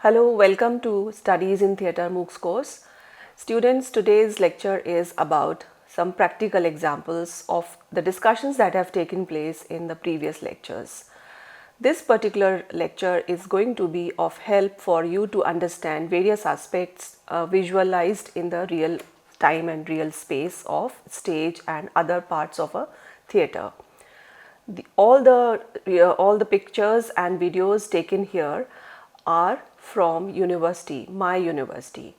Hello, welcome to Studies in Theatre MOOCs course. Students, today's lecture is about some practical examples of the discussions that have taken place in the previous lectures. This particular lecture is going to be of help for you to understand various aspects visualized in the real time and real space of stage and other parts of a theatre. All the pictures and videos taken here are from university, my university.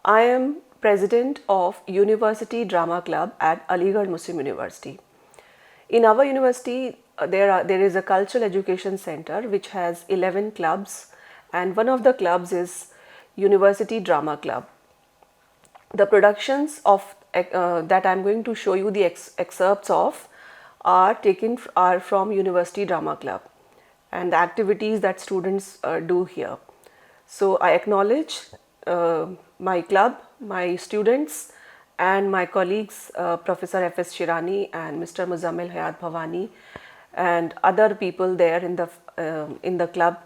I am president of University Drama Club at Aligarh Muslim University. In our university, there is a cultural education center which has 11 clubs, and one of the clubs is University Drama Club. The productions of that I am going to show you the excerpts of are from University Drama Club and the activities that students do here. So I acknowledge my club, my students and my colleagues Professor F.S. Shirani and Mr. Muzammil Hayat Bhavani and other people there in the club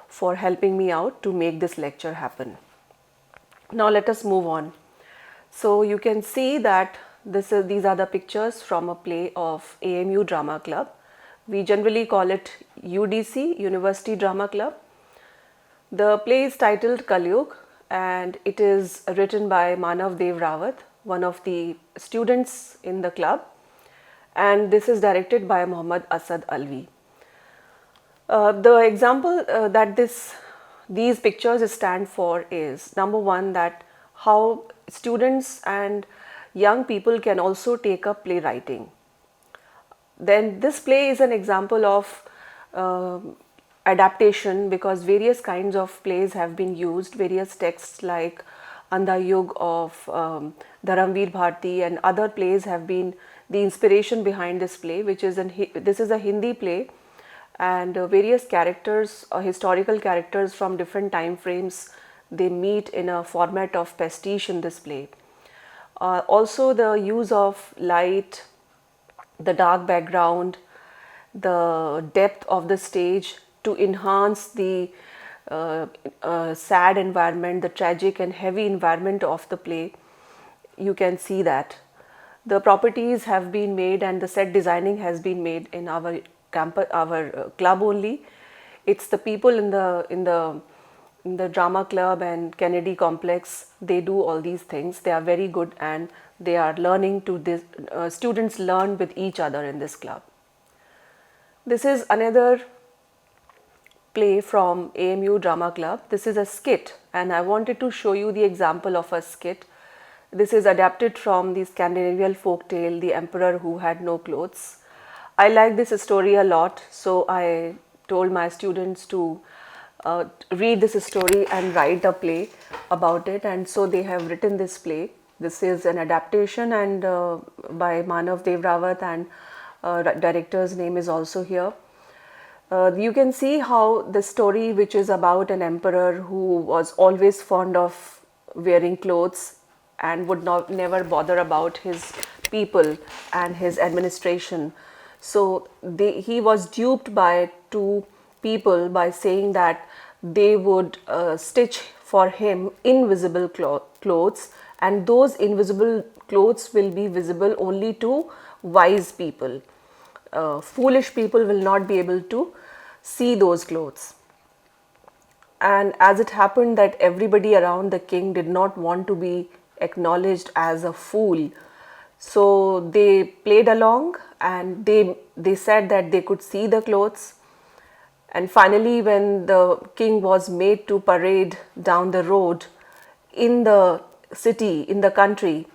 for helping me out to make this lecture happen. Now let us move on. So you can see that these are the pictures from a play of AMU Drama Club. We generally call it UDC, University Drama Club. The play is titled Kalyug and it is written by Manav Dev Rawat, one of the students in the club, and this is directed by Muhammad Asad Alvi. The example that these pictures stand for is, number one, that how students and young people can also take up playwriting. Then this play is an example of adaptation, because various kinds of plays have been used, various texts like Andha Yug of Dharamveer Bharti and other plays have been the inspiration behind this play, which is this is a Hindi play, and various characters, historical characters from different time frames, they meet in a format of pastiche in this play. Also the use of light, the dark background, the depth of the stage to enhance the sad environment, the tragic and heavy environment of the play. You can see that the properties have been made and the set designing has been made in our campus, our club only. It's the people in the drama club and Kennedy complex, they do all these things. They are very good and they are learning to this, students learn with each other in this club. This is another play from AMU Drama Club. This is a skit and I wanted to show you the example of a skit. This is adapted from the Scandinavian folk tale, The Emperor Who Had No Clothes. I like this story a lot, so I told my students to read this story and write a play about it, and so they have written this play. This is an adaptation and by Manav Dev Rawat, and director's name is also here. You can see how the story, which is about an emperor who was always fond of wearing clothes and would never bother about his people and his administration. So he was duped by two people by saying that they would stitch for him invisible clothes, and those invisible clothes will be visible only to wise people. Foolish people will not be able to see those clothes. And as it happened that everybody around the king did not want to be acknowledged as a fool, so they played along and they said that they could see the clothes. And finally, when the king was made to parade down the road in the city, in the country,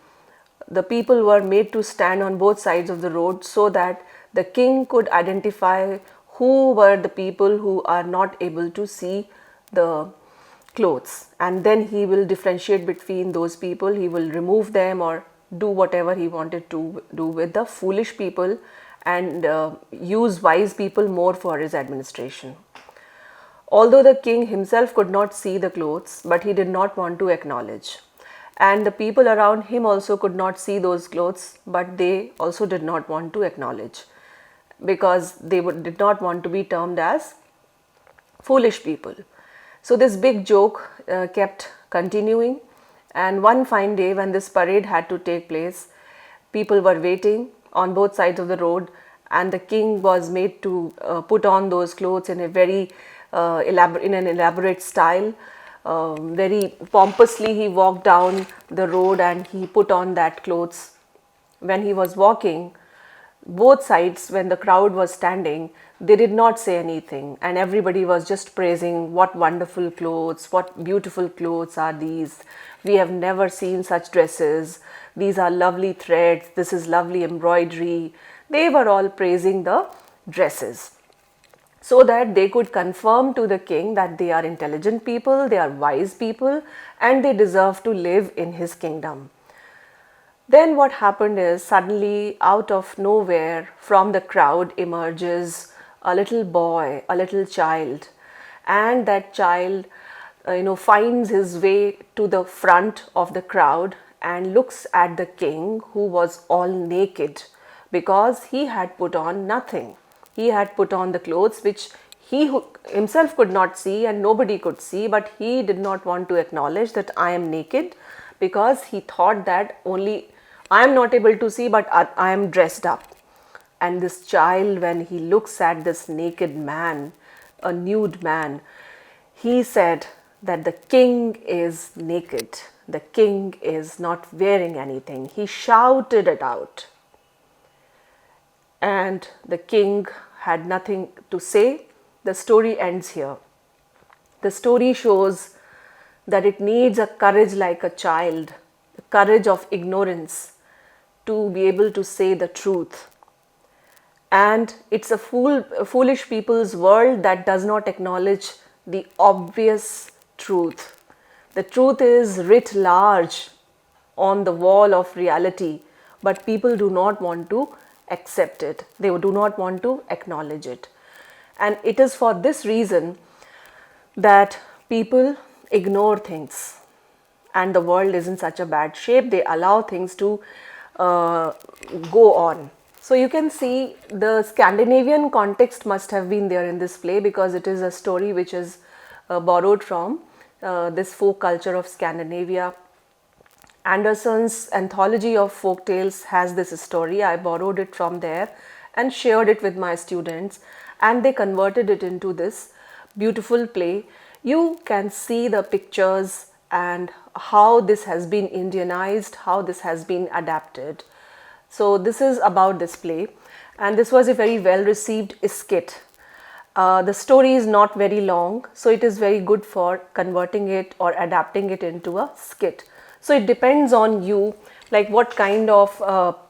the people were made to stand on both sides of the road so that the king could identify who were the people who are not able to see the clothes, and then he will differentiate between those people. He will remove them or do whatever he wanted to do with the foolish people and use wise people more for his administration. Although the king himself could not see the clothes, but he did not want to acknowledge, and the people around him also could not see those clothes, but they also did not want to acknowledge, because they did not want to be termed as foolish people. So this big joke kept continuing, and one fine day when this parade had to take place, people were waiting on both sides of the road, and the king was made to put on those clothes in a very in an elaborate style. Very pompously he walked down the road and he put on that clothes. When he was walking, both sides, when the crowd was standing, they did not say anything, and everybody was just praising, what wonderful clothes, what beautiful clothes are these, we have never seen such dresses, these are lovely threads, this is lovely embroidery. They were all praising the dresses, so that they could confirm to the king that they are intelligent people, they are wise people, and they deserve to live in his kingdom. Then what happened is, suddenly out of nowhere from the crowd emerges a little boy, a little child, and that child finds his way to the front of the crowd and looks at the king, who was all naked because he had put on nothing. He had put on the clothes which he himself could not see and nobody could see, but he did not want to acknowledge that I am naked, because he thought that only I am not able to see, but I am dressed up. And this child, when he looks at this naked man, a nude man, he said that the king is naked. The king is not wearing anything. He shouted it out. And the king had nothing to say. The story ends here. The story shows that it needs a courage like a child, the courage of ignorance, to be able to say the truth. And it's a foolish people's world that does not acknowledge the obvious truth. The truth is writ large on the wall of reality, but people do not want to accept it. They do not want to acknowledge it. And it is for this reason that people ignore things, and the world is in such a bad shape. They allow things to go on. So you can see the Scandinavian context must have been there in this play, because it is a story which is borrowed from this folk culture of Scandinavia. Andersen's anthology of folk tales has this story. I borrowed it from there and shared it with my students, and they converted it into this beautiful play. You can see the pictures and how this has been Indianized, how this has been adapted. So this is about this play, and this was a very well received skit. The story is not very long, so it is very good for converting it or adapting it into a skit. So it depends on you, like what kind of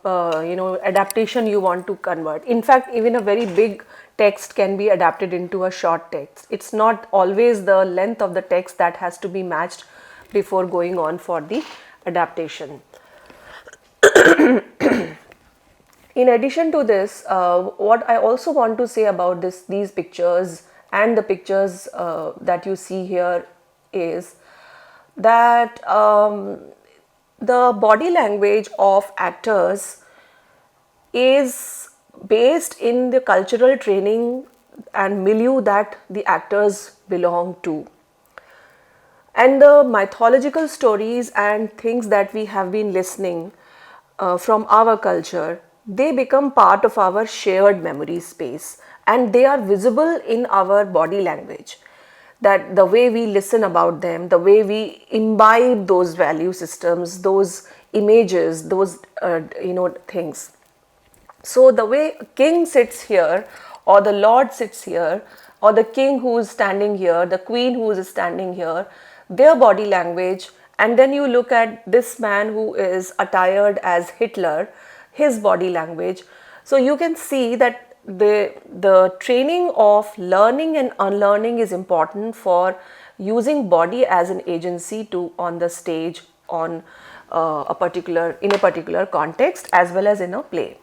adaptation you want to convert. In fact, even a very big text can be adapted into a short text. It's not always the length of the text that has to be matched before going on for the adaptation. In addition to this, what I also want to say about these pictures and the pictures that you see here is that the body language of actors is based in the cultural training and milieu that the actors belong to. And the mythological stories and things that we have been listening from our culture, they become part of our shared memory space, and they are visible in our body language. That the way we listen about them, the way we imbibe those value systems, those images, those things. So the way king sits here, or the lord sits here, or the king who is standing here, the queen who is standing here, their body language, and then you look at this man who is attired as Hitler, his body language. So you can see that the training of learning and unlearning is important for using body as an agency to on the stage, on in a particular context, as well as in a play.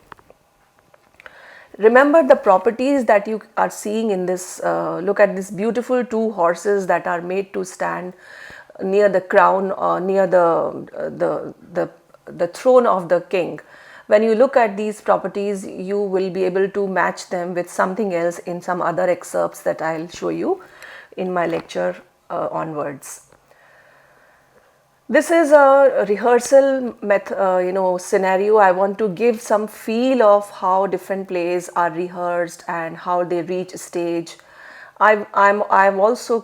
Remember the properties that you are seeing in this. Look at these beautiful two horses that are made to stand near the crown, or near the throne of the king. When you look at these properties, you will be able to match them with something else in some other excerpts that I'll show you in my lecture onwards. This is a rehearsal scenario. I want to give some feel of how different plays are rehearsed and how they reach stage. I've also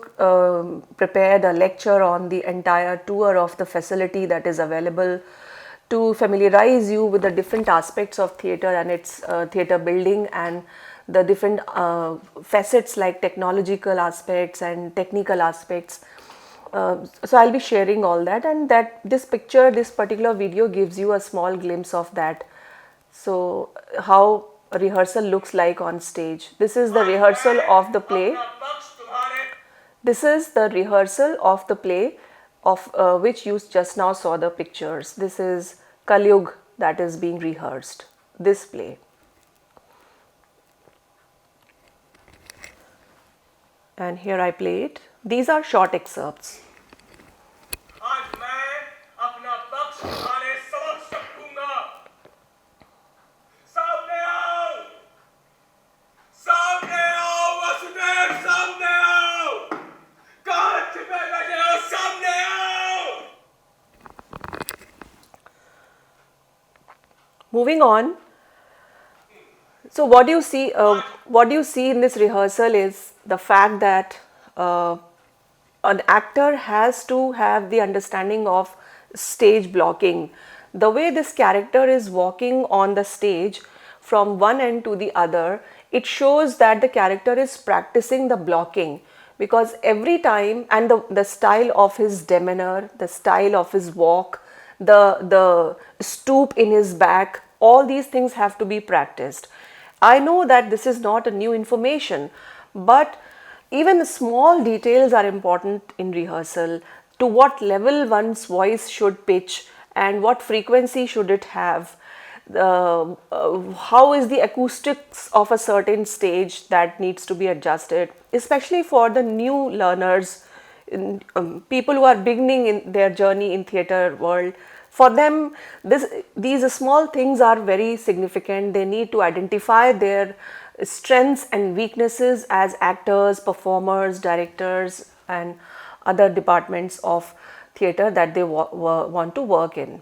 prepared a lecture on the entire tour of the facility that is available to familiarize you with the different aspects of theatre and its theatre building and the different facets like technological aspects and technical aspects. So I'll be sharing all that, and that this particular video gives you a small glimpse of that. So how a rehearsal looks like on stage. This is the rehearsal of the play. This is the rehearsal of the play of which you just now saw the pictures. This is Kalyug that is being rehearsed, this play. And here I play it. These are short excerpts. Moving on. So what do you see? What do you see in this rehearsal is the fact that an actor has to have the understanding of stage blocking. The way this character is walking on the stage from one end to the other, it shows that the character is practicing the blocking, because every time, and the style of his demeanor, the style of his walk, the stoop in his back, all these things have to be practiced. I know that this is not a new information, but even small details are important in rehearsal. To what level one's voice should pitch and what frequency should it have. How is the acoustics of a certain stage that needs to be adjusted, especially for the new learners, people who are beginning in their journey in theatre world. For them, these small things are very significant. They need to identify their strengths and weaknesses as actors, performers, directors, and other departments of theatre that they want to work in.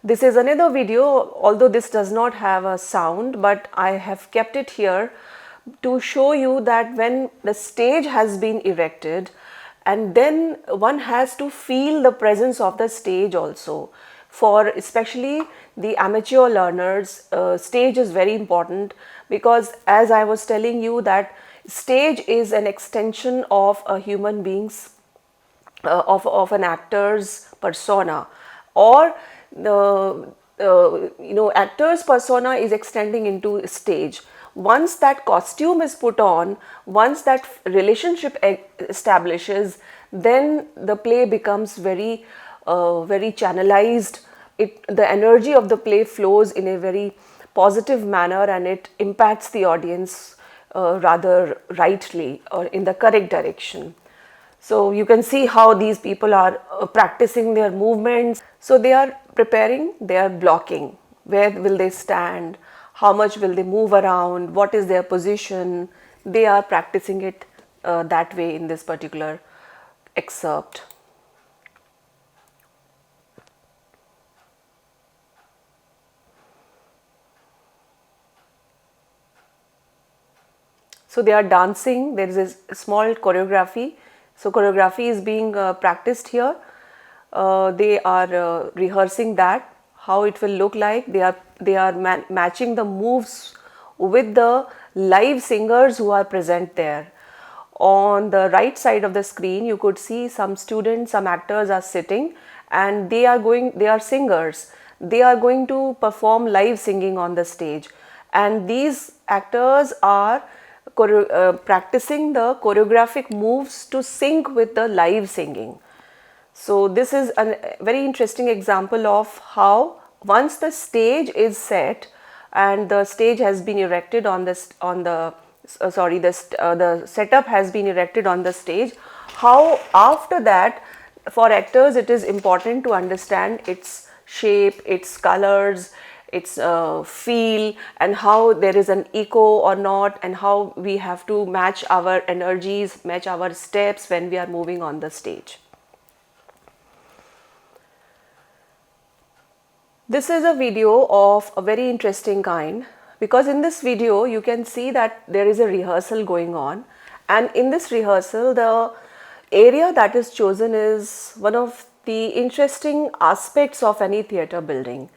This is another video, although this does not have a sound, but I have kept it here to show you that when the stage has been erected, and then one has to feel the presence of the stage also. For especially the amateur learners, stage is very important, because as I was telling you that stage is an extension of a human being's, of an actor's persona, or the actor's persona is extending into stage. Once that costume is put on, once that relationship establishes, then the play becomes very channelized. The energy of the play flows in a very positive manner, and it impacts the audience rather rightly or in the correct direction. So you can see how these people are practicing their movements. So they are preparing, they are blocking. Where will they stand? How much will they move around? What is their position? They are practicing it that way in this particular excerpt. So they are dancing. There is a small choreography. So choreography is being practiced here. They are rehearsing that, how it will look like. They are matching the moves with the live singers who are present there. On the right side of the screen, you could see some students, some actors are sitting, and they are singers. They are going to perform live singing on the stage, and these actors are practicing the choreographic moves to sync with the live singing. So this is a very interesting example of how once the stage is set and the stage has been erected the setup has been erected on the stage, how after that for actors it is important to understand its shape, its colors, its feel, and how there is an echo or not, and how we have to match our energies, match our steps when we are moving on the stage. This is a video of a very interesting kind, because in this video you can see that there is a rehearsal going on, and in this rehearsal the area that is chosen is one of the interesting aspects of any theatre building.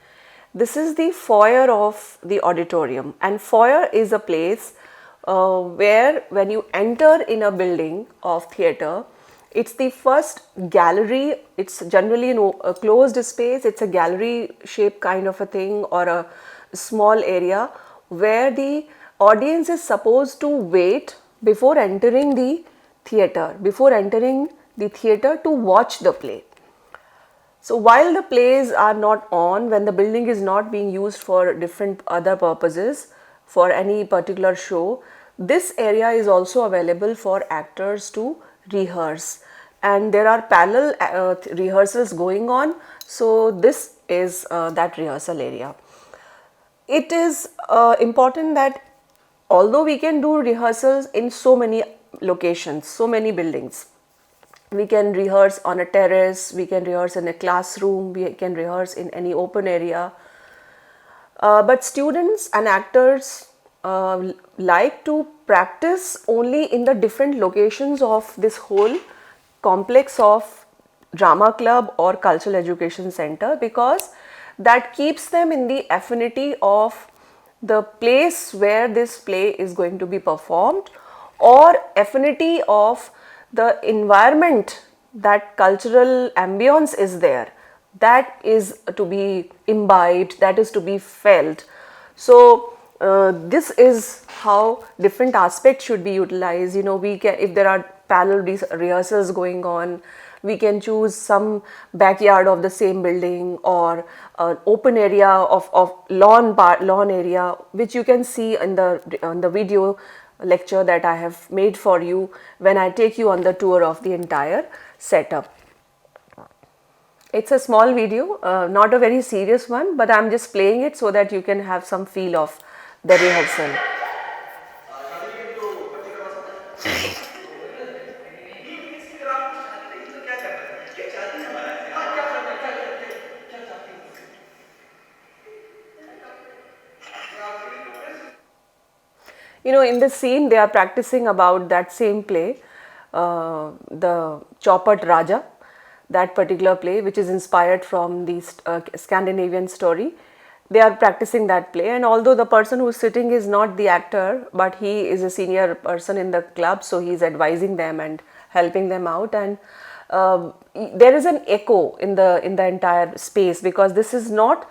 This is the foyer of the auditorium, and foyer is a place where when you enter in a building of theatre, it's the first gallery. It's generally a closed space. It's a gallery shaped kind of a thing, or a small area where the audience is supposed to wait before entering the theatre, to watch the play. So while the plays are not on, when the building is not being used for different other purposes for any particular show, this area is also available for actors to rehearse, and there are parallel rehearsals going on. So this is that rehearsal area. It is important that although we can do rehearsals in so many locations, so many buildings, we can rehearse on a terrace, we can rehearse in a classroom, we can rehearse in any open area, but students and actors like to practice only in the different locations of this whole complex of drama club or cultural education center, because that keeps them in the affinity of the place where this play is going to be performed, or affinity of the environment, that cultural ambience is there, that is to be imbibed, that is to be felt. So this is how different aspects should be utilized. We can, if there are parallel rehearsals going on, we can choose some backyard of the same building, or an open area of lawn area, which you can see in the video lecture that I have made for you when I take you on the tour of the entire setup. It's a small video, not a very serious one, but I'm just playing it so that you can have some feel of the rehearsal. In this scene they are practicing about that same play, the Chaupat Raja, that particular play which is inspired from the Scandinavian story. They are practicing that play, and although the person who is sitting is not the actor, but he is a senior person in the club, so he is advising them and helping them out, and there is an echo in the entire space, because this is not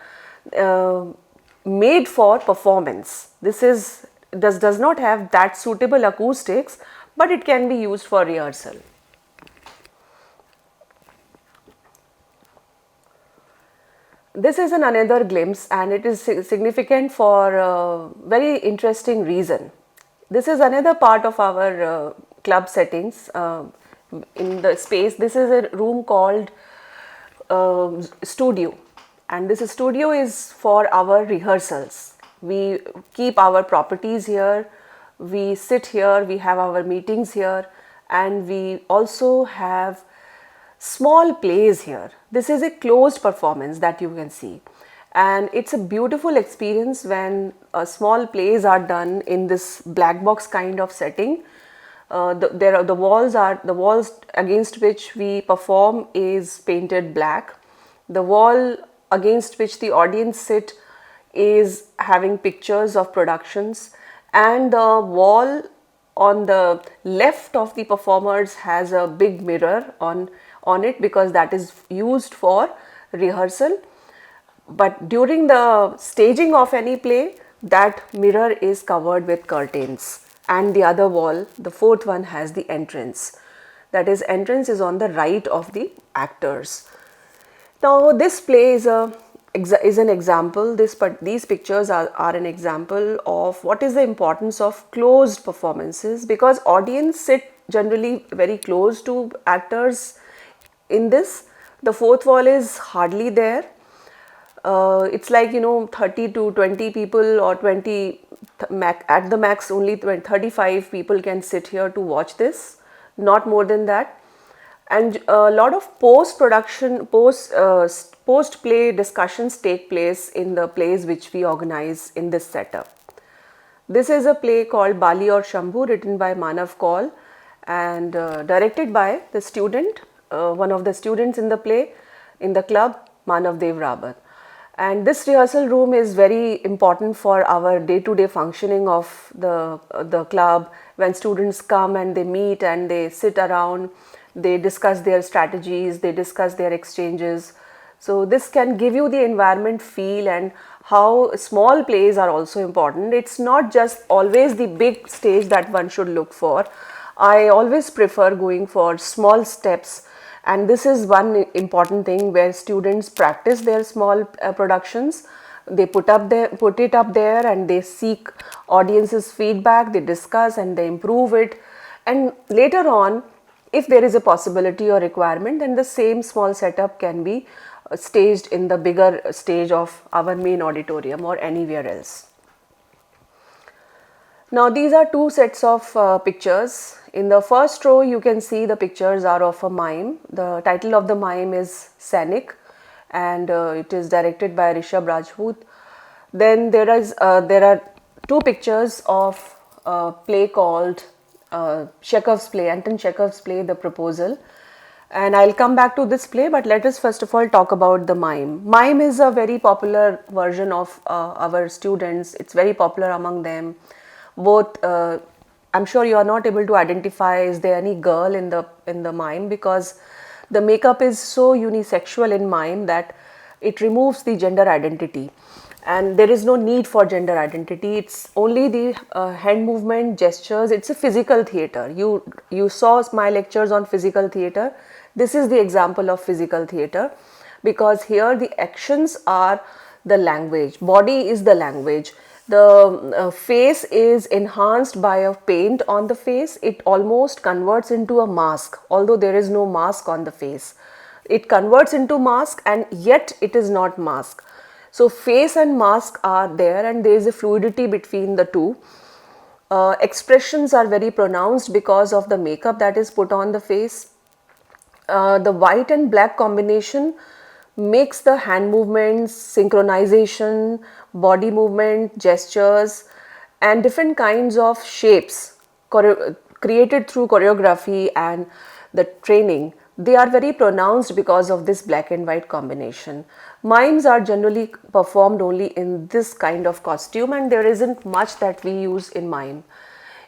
made for performance. This does not have that suitable acoustics, but it can be used for rehearsal. This is another glimpse, and it is significant for a very interesting reason. This is another part of our club settings in the space. This is a room called studio, and this studio is for our rehearsals. We keep our properties here, we sit here, we have our meetings here, and we also have small plays here. This is a closed performance that you can see, and it's a beautiful experience when small plays are done in this black box kind of setting. The walls against which we perform is painted black. The wall against which the audience sit is having pictures of productions, and the wall on the left of the performers has a big mirror on it, because that is used for rehearsal. But during the staging of any play, that mirror is covered with curtains, and the other wall, the fourth one, has the entrance. That is, entrance is on the right of the actors. Now this play is an example. These pictures are an example of what is the importance of closed performances, because audience sit generally very close to actors. In this, the fourth wall is hardly there. It's like 30 to 20 people, or 20 at the max only 35 people can sit here to watch this, not more than that. And a lot of post production, post play discussions take place in the plays which we organize in this setup. This is a play called Bali or Shambhu, written by Manav Kaul and directed by the student, one of the students in the play, in the club, Manav Dev Rabat. And this rehearsal room is very important for our day-to-day functioning of the club. When students come and they meet and they sit around, they discuss their strategies, they discuss their exchanges. So this can give you the environment feel, and how small plays are also important. It's not just always the big stage that one should look for. I always prefer going for small steps, and this is one important thing where students practice their small productions. They put it up there and they seek audience's feedback, they discuss and they improve it, and later on, if there is a possibility or requirement, then the same small setup can be staged in the bigger stage of our main auditorium or anywhere else. Now these are two sets of pictures. In the first row you can see the pictures are of a mime. The title of the mime is Sainik, and it is directed by Rishabh Rajput. Then there are two pictures of a play called Chekhov's play, Anton Chekhov's play, The Proposal. And I'll come back to this play, but let us first of all talk about the mime. Mime is a very popular version of our students. It's very popular among them. Both, I'm sure you are not able to identify is there any girl in the mime, because the makeup is so unisexual in mime that it removes the gender identity. And there is no need for gender identity. It's only the hand movement, gestures. It's a physical theater. You saw my lectures on physical theater. This is the example of physical theater, because here the actions are the language. Body is the language. The face is enhanced by a paint on the face. It almost converts into a mask, although there is no mask on the face. It converts into mask, and yet it is not mask. So face and mask are there, and there is a fluidity between the two. Expressions are very pronounced because of the makeup that is put on the face. The white and black combination makes the hand movements, synchronization, body movement, gestures, and different kinds of shapes created through choreography and the training. They are very pronounced because of this black and white combination. Mimes are generally performed only in this kind of costume, and there isn't much that we use in mime.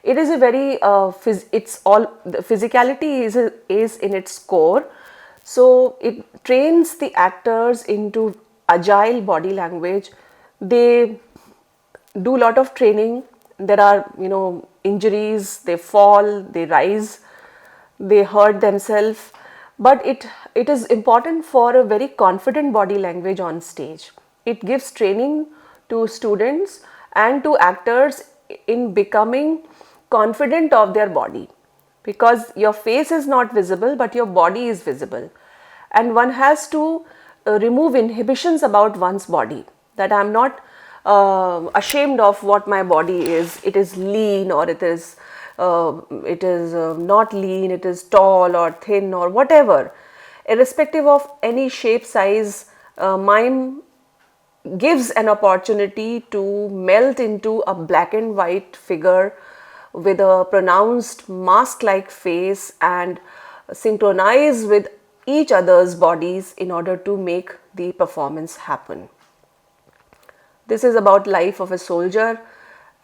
It is a very, the physicality is in its core. So it trains the actors into agile body language. They do a lot of training. There are, injuries, they fall, they rise, they hurt themselves. But it is important for a very confident body language on stage. It gives training to students and to actors in becoming confident of their body, because your face is not visible but your body is visible, and one has to remove inhibitions about one's body, that I am not ashamed of what my body is. It is lean, or it is not lean, it is tall or thin or whatever. Irrespective of any shape, size, mime gives an opportunity to melt into a black and white figure with a pronounced mask-like face and synchronize with each other's bodies in order to make the performance happen. This is about life of a soldier,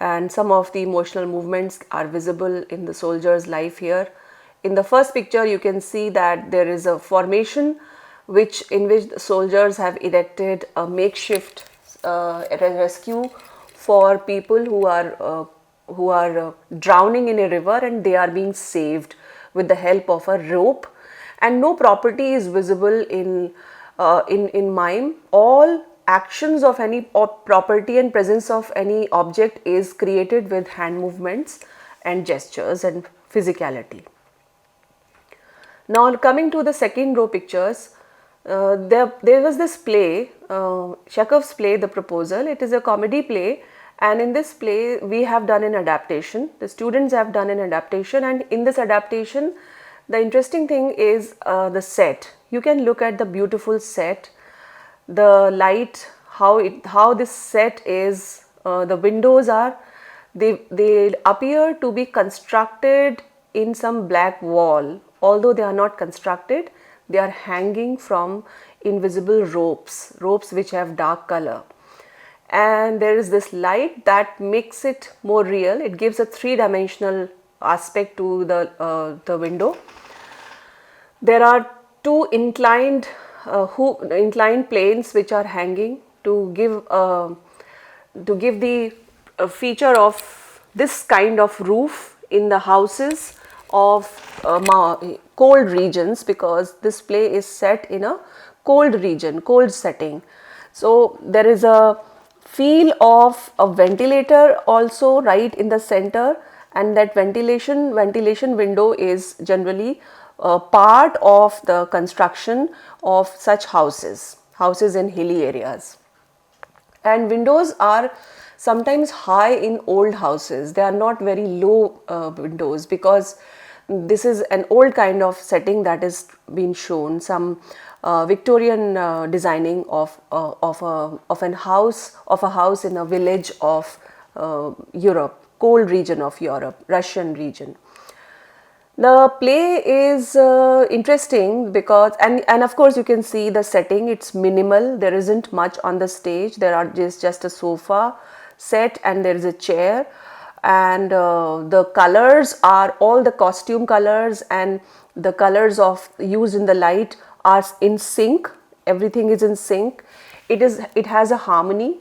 and some of the emotional movements are visible in the soldier's life here. In the first picture you can see that there is a formation in which the soldiers have erected a makeshift rescue for people who are drowning in a river, and they are being saved with the help of a rope, and no property is visible in mime. All actions of any property and presence of any object is created with hand movements and gestures and physicality. Now coming to the second row pictures, There was this play, Chekhov's play, The Proposal. It is a comedy play, and in this play, we have done an adaptation. The students have done an adaptation, and in this adaptation, the interesting thing is the set. You can look at the beautiful set, the light, how this set is. The windows are, they appear to be constructed in some black wall, although they are not constructed. They are hanging from invisible ropes which have dark color, and there is this light that makes it more real. It gives a three-dimensional aspect to the window. There are two inclined planes which are hanging to give the feature of this kind of roof in the houses of cold regions, because this play is set in a cold region, cold setting. So there is a feel of a ventilator also right in the center, and that ventilation window is generally part of the construction of such houses in hilly areas. And windows are sometimes high in old houses. They are not very low windows, because this is an old kind of setting that is being shown, some Victorian designing of a house in a village of Europe, cold region of Europe, Russian region. The play is interesting because, and of course you can see the setting, it's minimal. There isn't much on the stage. There are just a sofa set, and there is a chair, and the colors are all the costume colors, and the colors of used in the light are in sync. Everything is in sync. It has a harmony.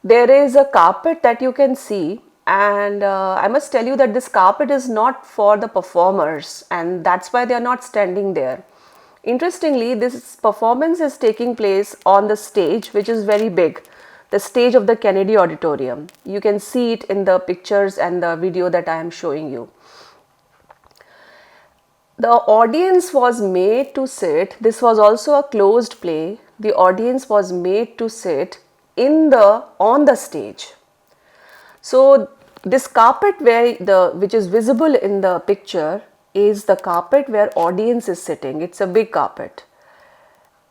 There is a carpet that you can see, and I must tell you that this carpet is not for the performers, and that's why they are not standing there. Interestingly, this performance is taking place on the stage, which is very big, the stage of the Kennedy Auditorium. You can see it in the pictures and the video that I am showing you. The audience was made to sit. This was also a closed play. The audience was made to sit on the stage. So this carpet which is visible in the picture is the carpet where audience is sitting. It's a big carpet,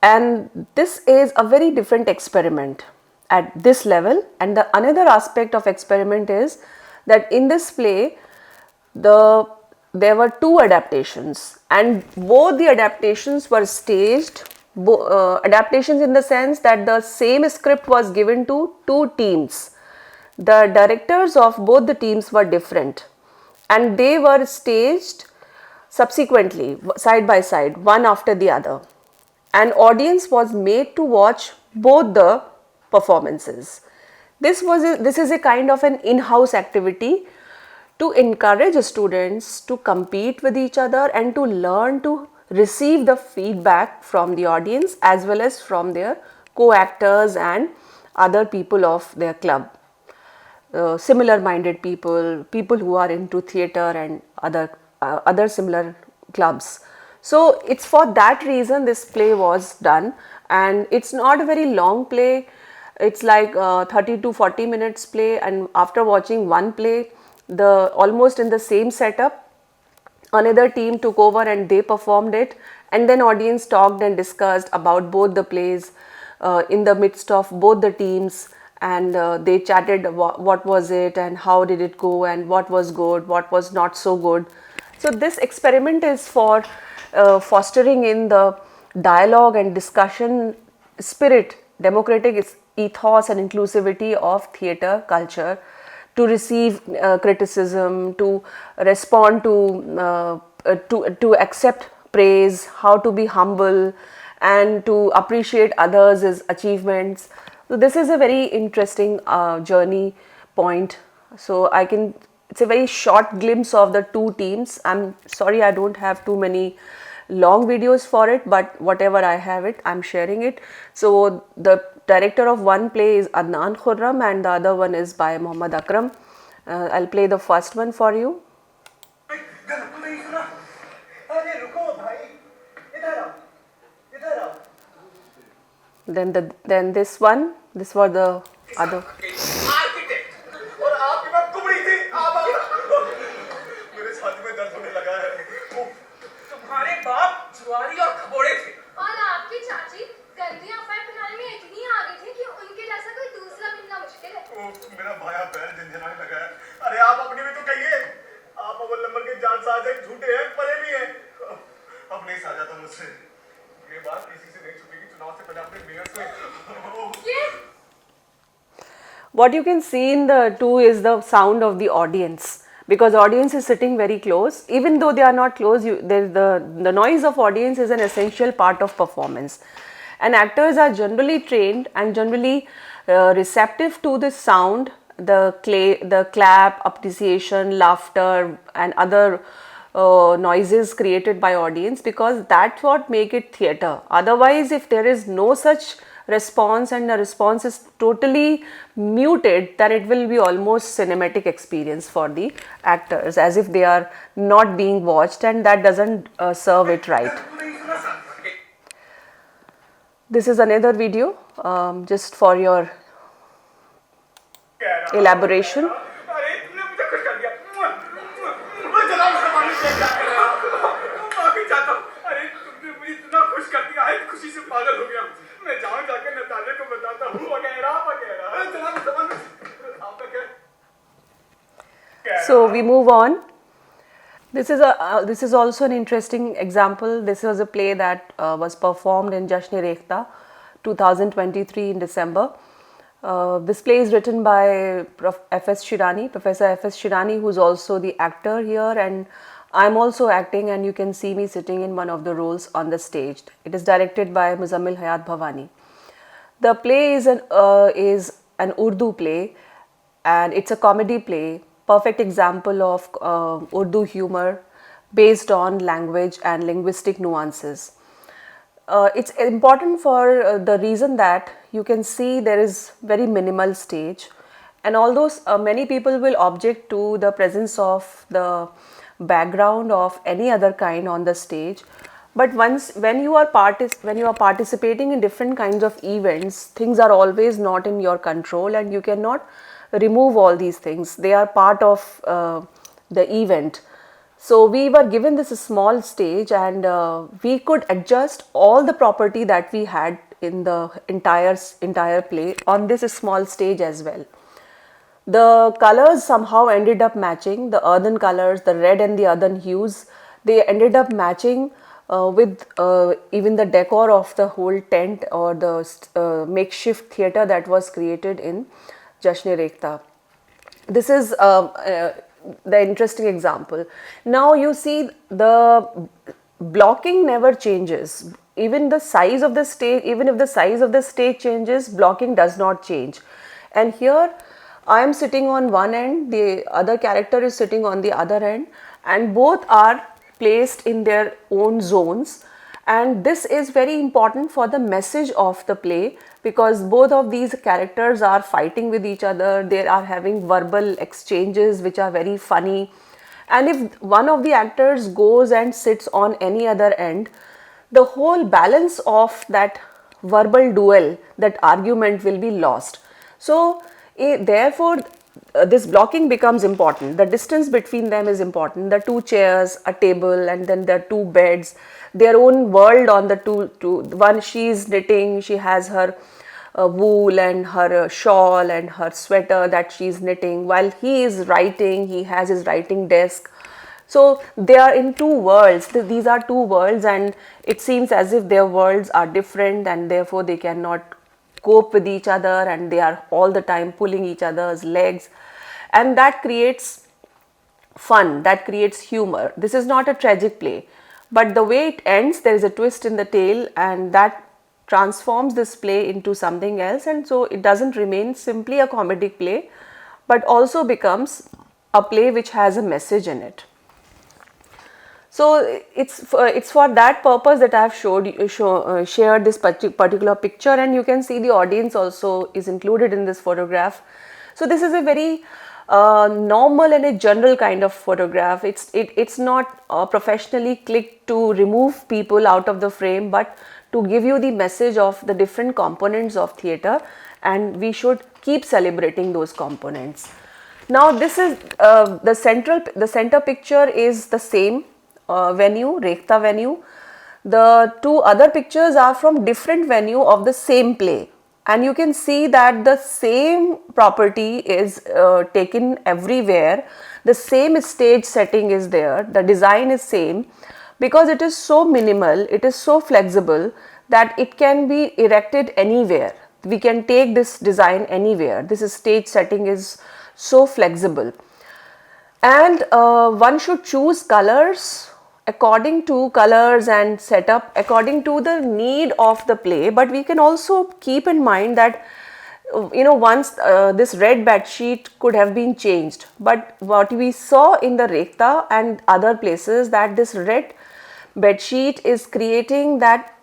and this is a very different experiment at this level. And the another aspect of experiment is that in this play there were two adaptations, and both the adaptations were staged. Adaptations in the sense that the same script was given to two teams. The directors of both the teams were different, and they were staged subsequently, side by side, one after the other. An audience was made to watch both the performances. This is a kind of an in-house activity to encourage students to compete with each other and to learn to receive the feedback from the audience as well as from their co-actors and other people of their club. Similar minded people who are into theatre and other similar clubs. So it's for that reason this play was done, and it's not a very long play. It's like 30 to 40 minutes play, and after watching one play, almost in the same setup, another team took over and they performed it, and then audience talked and discussed about both the plays in the midst of both the teams, and they chatted what was it and how did it go and what was good, what was not so good. So this experiment is for fostering in the dialogue and discussion spirit, democratic ethos and inclusivity of theatre culture, to receive criticism, to respond to accept praise, how to be humble, and to appreciate others' achievements. So this is a very interesting journey point. So it's a very short glimpse of the two teams. I'm sorry I don't have too many long videos for it, but whatever I have it, I'm sharing it. So the director of one play is Adnan Khurram and the other one is by Muhammad Akram. I'll play the first one for you. then this one, this was the other. Architect और आपकी मैं कुबड़ी थी मेरे छाती में दर्द होने लगा है तुम्हारे बाप जुआरी और खबोड़े थे और आपकी चाची गंदी अफवाह फैलाने में इतनी आगे थी कि उनके जैसा कोई दूसरा मिलना मुश्किल है मेरा भाया पैर झंझनाने लगा है अरे आप अपनी भी तो कहिए आप अव्वल नंबर के जालसाज हैं झूठे हैं परे भी हैं अब नहीं साझा था मुझसे ये बात किसी से नहीं छुपेगी चुनाव से पहले अपने मेयर से ये What you can see in the two is the sound of the audience, because audience is sitting very close. Even though they are not close, the noise of audience is an essential part of performance. And actors are generally trained and generally receptive to the sound, the clap, appreciation, laughter and other noises created by audience, because that's what make it theatre. Otherwise, if there is no such response and the response is totally muted, then it will be almost cinematic experience for the actors, as if they are not being watched, and that doesn't serve it right. This is another video just for your elaboration. अरे तुमने मुझे खुश कर दिया मैं जनाब सामान से क्या कर रहा हूं माफी चाहता हूं अरे तुमने मुझे इतना खुश कर दिया है खुशी से पागल हो गया मैं जाऊं जाकर नताले को बताता हूं वगैरह वगैरह जनाब सामान आपका क्या So we move on. This is also an interesting example. This was a play that was performed in Jashn-e-Rekhta 2023 in December. This play is written by F.S. Shirani, Professor F.S. Shirani, who is also the actor here, and I'm also acting, and you can see me sitting in one of the roles on the stage. It is directed by Muzammil Hayat Bhavani. The play is an Urdu play, and it's a comedy play, perfect example of Urdu humor based on language and linguistic nuances. It's important for the reason that you can see there is very minimal stage, and although many people will object to the presence of the background of any other kind on the stage, but when you are participating in different kinds of events, things are always not in your control, and you cannot remove all these things. They are part of the event. So we were given this small stage, and we could adjust all the property that we had in the entire play on this small stage as well. The colors somehow ended up matching, the earthen colors, the red and the earthen hues, they ended up matching with even the decor of the whole tent or the makeshift theatre that was created in Jashn-e-Rekhta. This is the interesting example. Now you see the blocking never changes. Even the size of the stage, even if the size of the stage changes, blocking does not change. And here I am sitting on one end, the other character is sitting on the other end, and both are placed in their own zones. And this is very important for the message of the play, because both of these characters are fighting with each other, they are having verbal exchanges which are very funny. And if one of the actors goes and sits on any other end, the whole balance of that verbal duel, that argument will be lost. So therefore this blocking becomes important. The distance between them is important. The two chairs, a table, and then the two beds, their own world on the two one, she is knitting, she has her wool and her shawl and her sweater that she is knitting, while he is writing, he has his writing desk. So they are in two worlds. These are two worlds, and it seems as if their worlds are different, and therefore they cannot cope with each other, and they are all the time pulling each other's legs, and that creates fun, that creates humor. This is not a tragic play, but the way it ends, there is a twist in the tale, and that transforms this play into something else, and so it doesn't remain simply a comedic play, but also becomes a play which has a message in it. So it's for that purpose that I have shared this particular picture, and you can see the audience also is included in this photograph. So this is a very normal and a general kind of photograph. It's not professionally clicked to remove people out of the frame, but to give you the message of the different components of theatre, and we should keep celebrating those components. Now this is the center picture is the same venue, Rekhta venue. The two other pictures are from different venue of the same play, and you can see that the same property is taken everywhere. The same stage setting is there, the design is same, because it is so minimal, it is so flexible that it can be erected anywhere. We can take this design anywhere. This stage setting is so flexible, and one should choose colors according to colors and setup according to the need of the play. But we can also keep in mind that once this red bed sheet could have been changed, but what we saw in the Rekhta and other places, that this red bed sheet is creating that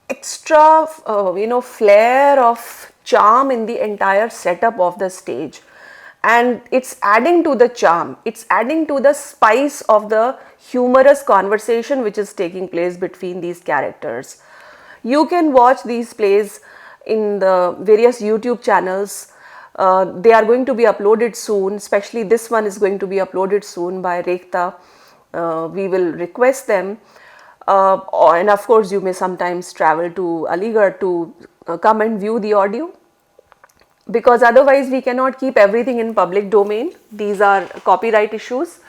extra flair of charm in the entire setup of the stage, and it's adding to the charm, it's adding to the spice of the humorous conversation which is taking place between these characters. You can watch these plays in the various YouTube channels. They are going to be uploaded soon, especially this one is going to be uploaded soon by Rekhta. We will request them, and of course you may sometimes travel to Aligarh to come and view the audio, because otherwise we cannot keep everything in public domain. These are copyright issues.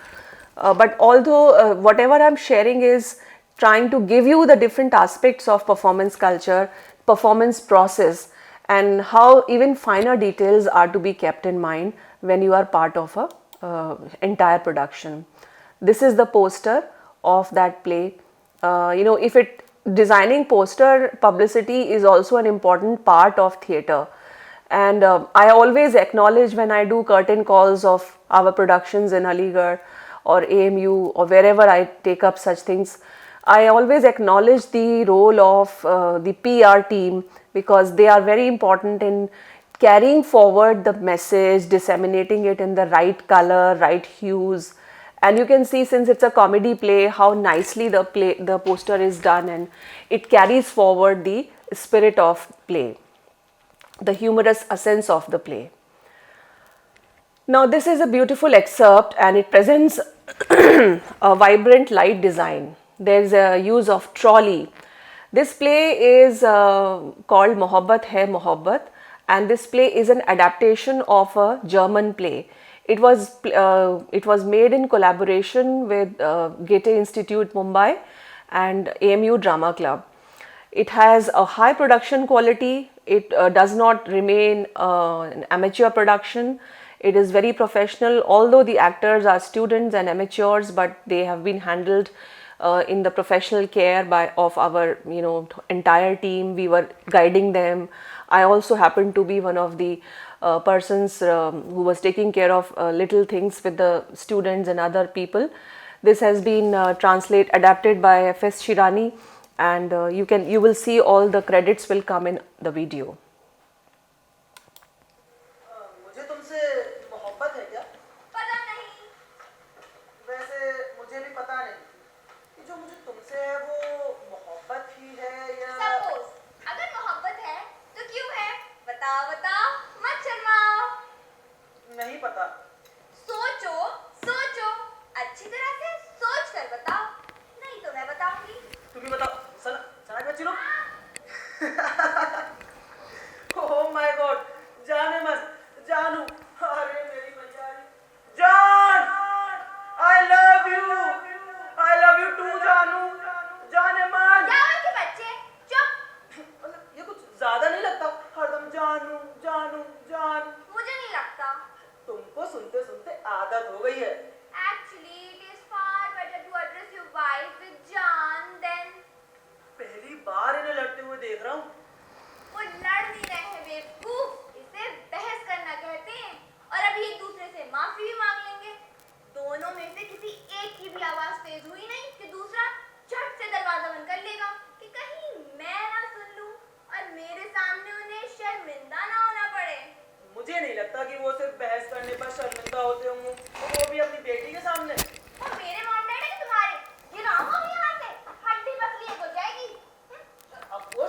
But although whatever I am sharing is trying to give you the different aspects of performance culture, performance process, and how even finer details are to be kept in mind when you are part of a entire production. This is the poster of that play. Designing poster publicity is also an important part of theatre. And I always acknowledge when I do curtain calls of our productions in Aligarh or AMU or wherever I take up such things, I always acknowledge the role of the PR team, because they are very important in carrying forward the message, disseminating it in the right color, right hues. And you can see, since it's a comedy play, how nicely the poster is done, and it carries forward the spirit of play, the humorous essence of the play. Now this is a beautiful excerpt, and it presents a vibrant light design. There is a use of trolley. This play is called Mohabbat Hai Mohabbat, and this play is an adaptation of a German play. It was made in collaboration with Goethe Institute Mumbai and AMU Drama Club. It has a high production quality. It does not remain an amateur production. It is very professional. Although the actors are students and amateurs, but they have been handled in the professional care of our entire team. We were guiding them. I also happened to be one of the persons who was taking care of little things with the students and other people. This has been adapted by F.S. Shirani, and you will see all the credits will come in the video. मुझे तुमसे मोहब्बत है क्या? पता नहीं। वैसे मुझे भी पता नहीं कि जो मुझे तुमसे है वो मोहब्बत ही है या सपोज अगर मोहब्बत है तो क्यों है? बताओ बताओ, मत शर्माओ। नहीं पता। सोचो सोचो, अच्छी तरह से सोच कर बताओ, नहीं तो मैं बताऊंगी। तुम ही बताओ। सना बच्ची लोग। ओह माय गॉड, जाने मत, जानू, अरे मेरी बेचारी जान, आई लव यू टू जानू, जाने मन। क्या हुआ कि बच्चे चुप। ये कुछ ज्यादा नहीं लगता? हरदम जानू जानू जान। मुझे नहीं लगता। तुमको सुनते सुनते आदत हो गई है। Actually, it is far better to address your wife with John than पहली बार इन्हें लड़ते हुए देख रहा हूँ। वो लड़ नहीं रहे हैं बेवकूफ, इसे बहस करना कहते हैं। और अभी एक दूसरे से माफी भी मांग लेंगे। दोनों में से किसी एक की भी आवाज तेज हुई नहीं कि दूसरा झट से दरवाजा बंद कर लेगा कि कहीं मैं ना सुन लूं और मेरे सामने उन्हें शर्मिंदा ना होना पड़े। मुझे नहीं लगता कि वो सिर्फ बहस करने पर शर्मिंदा होते होंगे, वो भी अपनी बेटी के सामने। और मेरे मॉम डैड है कि तुम्हारे? ये ना हो यहाँ से, हड्डी पसली एक हो जाएगी। अब वो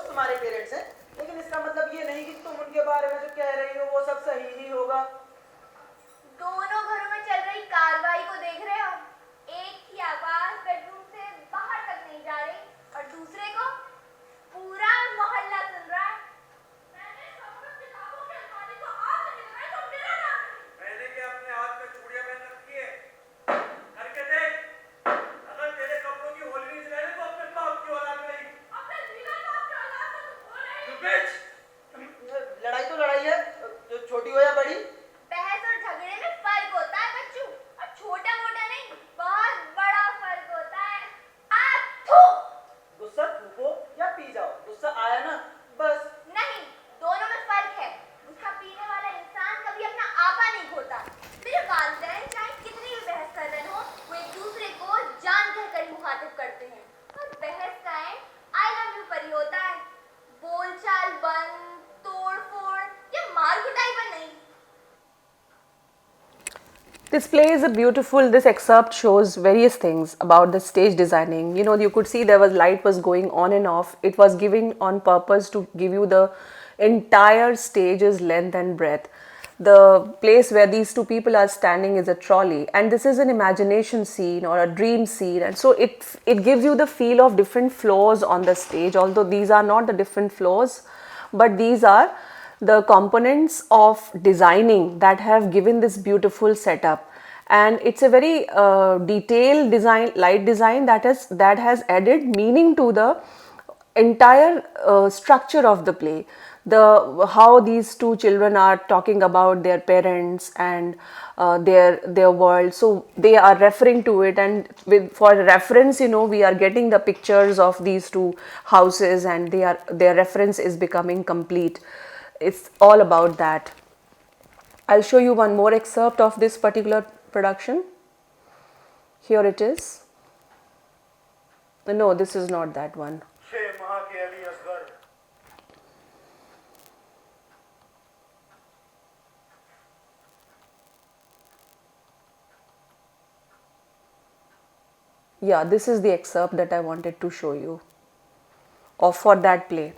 This play is a beautiful, this excerpt shows various things about the stage designing. You know, you could see there was light was going on and off. It was giving on purpose to give you the entire stage's length and breadth. The place where these two people are standing is a trolley, and this is an imagination scene or a dream scene, and so it gives you the feel of different floors on the stage, although these are not the different floors, but these are the components of designing that have given this beautiful setup. And it's a very detailed design, light design that has added meaning to the entire structure of the play. The how these two children are talking about their parents and their world, so they are referring to it, and with for reference, you know, we are getting the pictures of these two houses, and their reference is becoming complete. It's all about that. I'll show you one more excerpt of this particular production. Here it is. No, this is not that one. Yeah, this is the excerpt that I wanted to show you of for that play.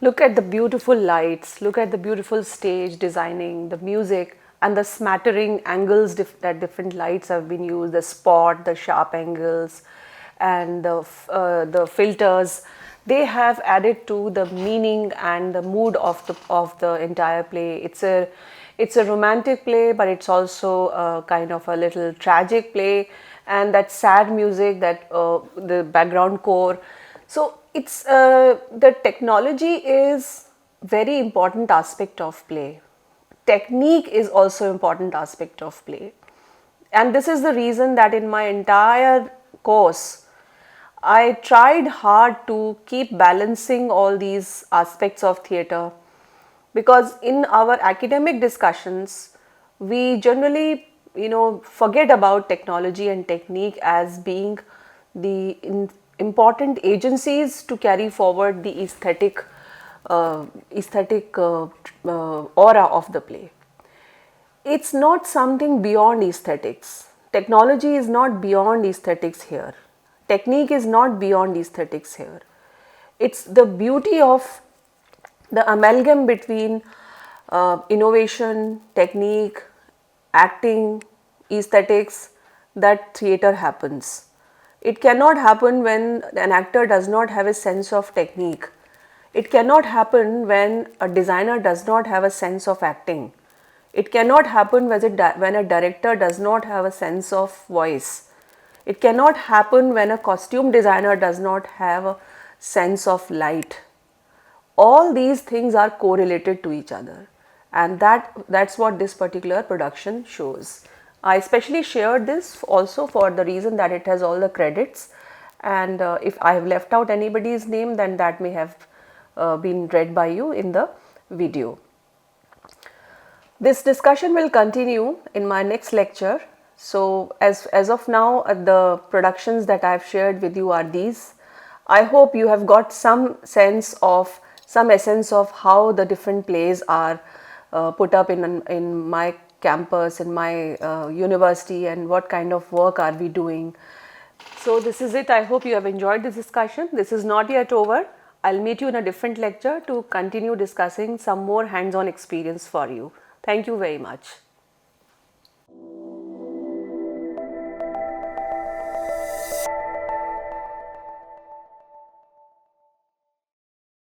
Look at the beautiful lights, look at the beautiful stage designing, the music, and the smattering angles that different lights have been used, the spot, the sharp angles, and the filters. They have added to the meaning and the mood of the entire play. It's a romantic play, but it's also kind of a little tragic play, and that sad music, that the background core. So it's the technology is very important aspect of play. Technique is also important aspect of play, and this is the reason that in my entire course I tried hard to keep balancing all these aspects of theatre, because in our academic discussions we generally, you know, forget about technology and technique as being the important agencies to carry forward the aesthetic aura of the play. It's not something beyond aesthetics. Technology is not beyond aesthetics here. Technique is not beyond aesthetics here. It's the beauty of the amalgam between innovation, technique, acting, aesthetics, that theatre happens. It cannot happen when an actor does not have a sense of technique. It cannot happen when a designer does not have a sense of acting. It cannot happen when a director does not have a sense of voice. It cannot happen when a costume designer does not have a sense of light. All these things are correlated to each other, and that's what this particular production shows. I especially shared this also for the reason that it has all the credits, and if I have left out anybody's name, then that may have been read by you in the video. This discussion will continue in my next lecture. So as of now, the productions that I have shared with you are these. I hope you have got some sense of, some essence of how the different plays are put up in my campus, in my university, and what kind of work are we doing. So this is it. I hope you have enjoyed this discussion. This is not yet over. I'll meet you in a different lecture to continue discussing some more hands-on experience for you. Thank you very much.